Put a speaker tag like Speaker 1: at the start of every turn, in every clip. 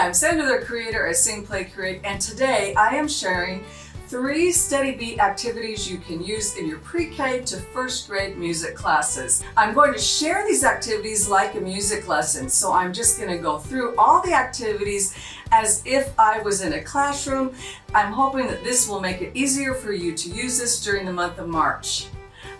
Speaker 1: I'm Sandra, the creator of Sing, Play, Create, and today I am sharing 3 steady beat activities you can use in your pre-K to first grade music classes. I'm going to share these activities like a music lesson, so I'm just going to go through all the activities as if I was in a classroom. I'm hoping that this will make it easier for you to use this during the month of March.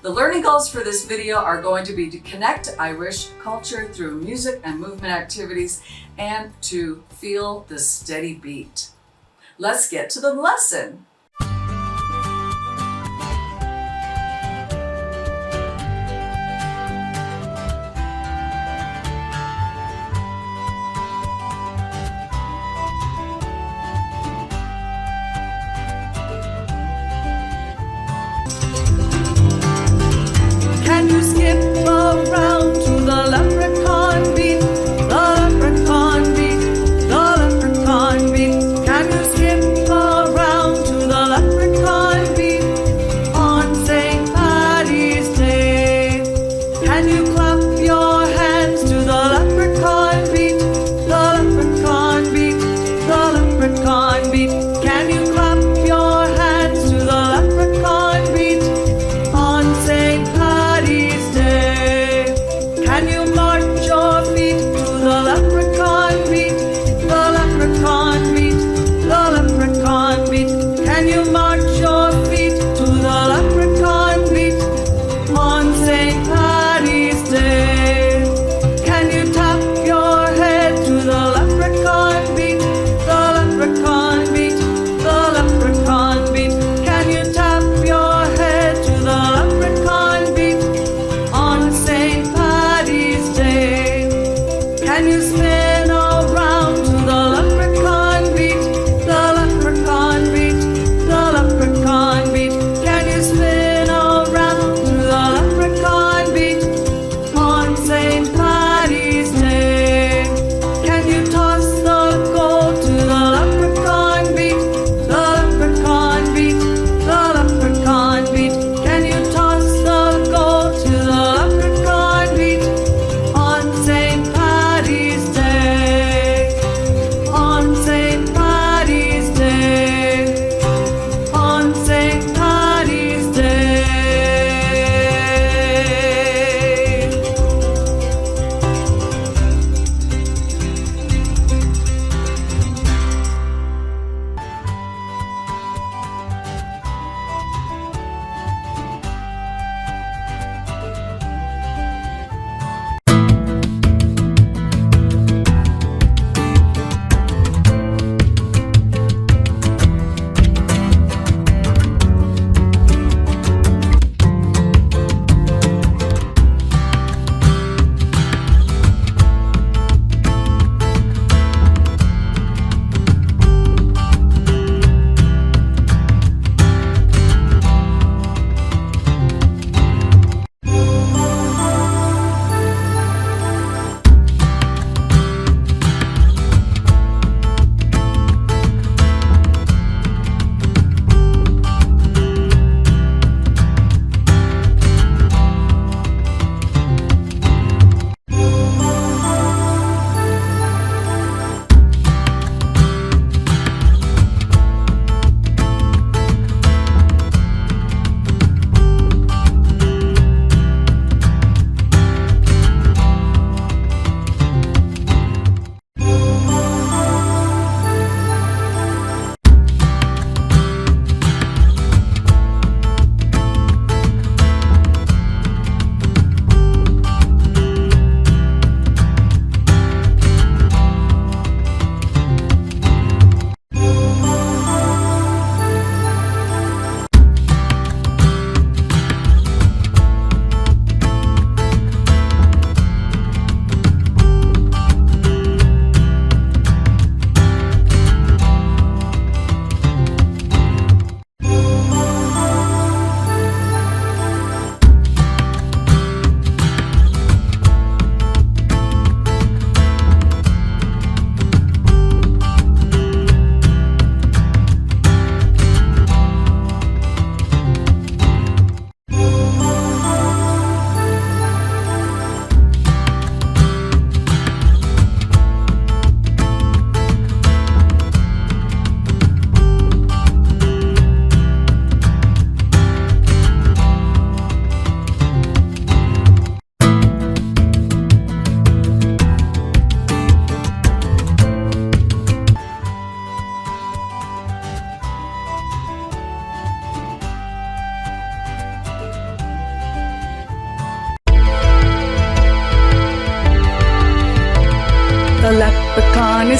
Speaker 1: The learning goals for this video are going to be to connect to Irish culture through music and movement activities and to feel the steady beat. Let's get to the lesson. Can you skip around to the leprechaun beat? The leprechaun beat, the leprechaun beat. Can you skip around to the leprechaun beat on St. Paddy's Day? Can you clap your hands to the leprechaun beat? The leprechaun beat, the leprechaun beat. Can you clap your hands to the leprechaun beat on St. Paddy's Day?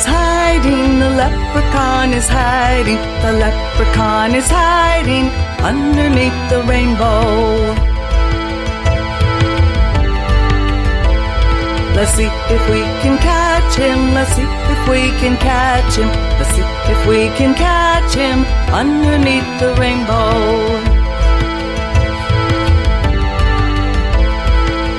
Speaker 1: is hiding, the leprechaun is hiding, the leprechaun is hiding underneath the rainbow. Let's see if we can catch him, let's see if we can catch him, let's see if we can catch him underneath the rainbow.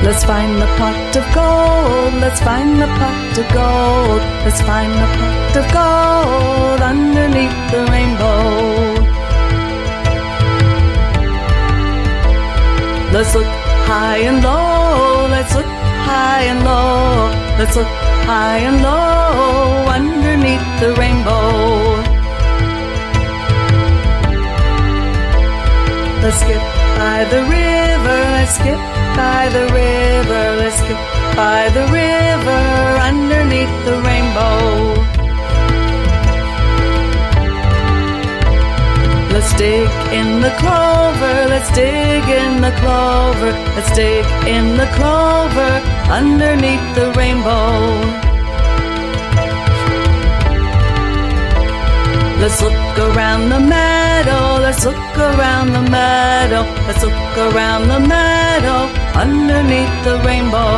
Speaker 1: Let's find the pot of gold, let's find the pot of gold, let's find the pot of gold underneath the rainbow. Let's look high and low, let's look high and low, let's look high and low underneath the rainbow. Let's skip by the river, let's skip by the river, let's skip by the river underneath the rainbow. Let's dig in the clover, let's dig in the clover, let's dig in the clover underneath the rainbow. Let's look around the meadow, let's look around the meadow, let's look around the meadow underneath the rainbow.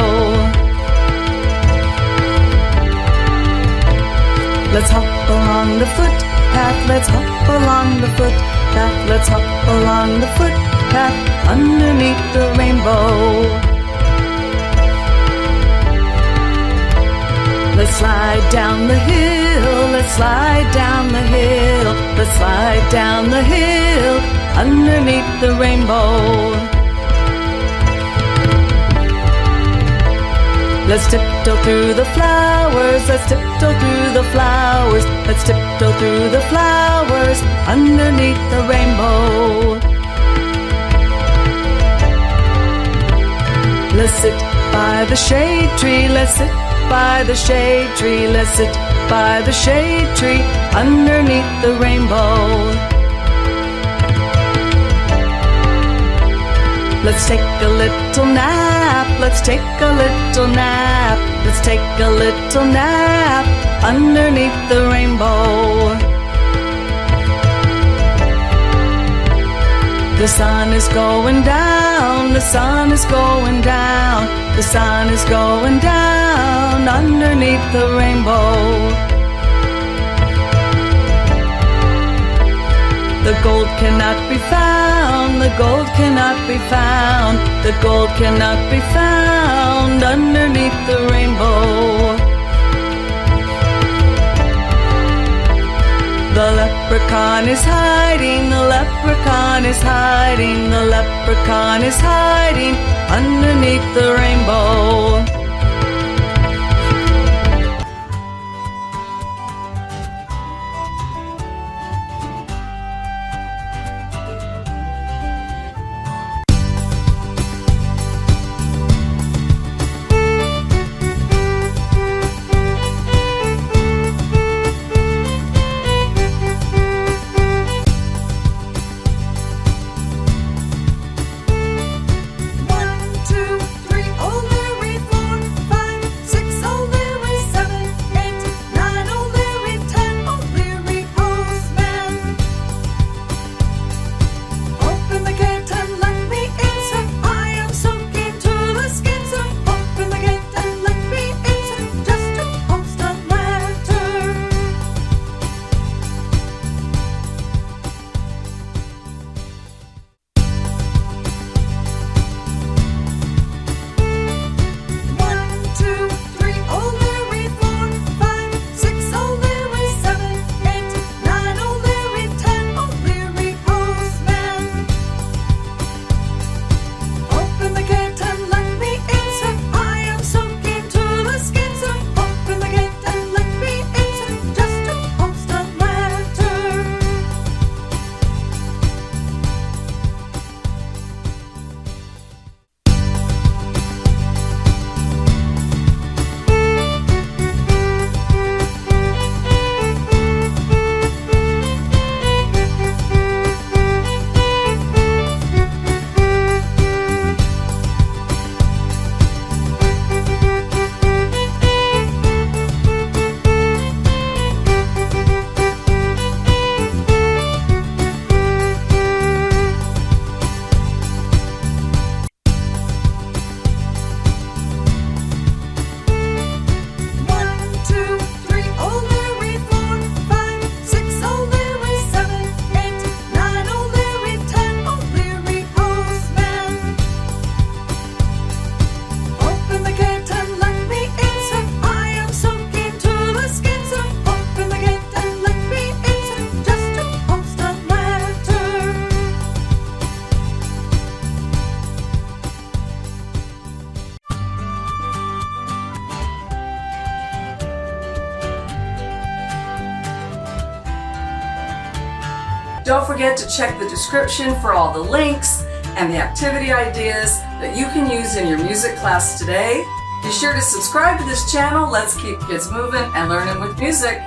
Speaker 1: Let's hop along the footpath, let's hop along the footpath, let's hop along the footpath underneath the rainbow. Let's slide down the hill, let's slide down the hill, let's slide down the hill underneath the rainbow. Let's tiptoe through the flowers, let's tiptoe through the flowers, let's tiptoe through the flowers underneath the rainbow. Let's sit by the shade tree, let's sit by the shade tree, let's sit by the shade tree underneath the rainbow. Let's take a little nap, let's take a little nap, let's take a little nap underneath the rainbow. The sun is going down, the sun is going down, the sun is going down underneath the rainbow. The gold cannot be found, the gold cannot be found, the gold cannot be found underneath the rainbow. The leprechaun is hiding, the leprechaun is hiding, the leprechaun is hiding underneath the rainbow. Don't forget to check the description for all the links and the activity ideas that you can use in your music class today. Be sure to subscribe to this channel. Let's keep kids moving and learning with music.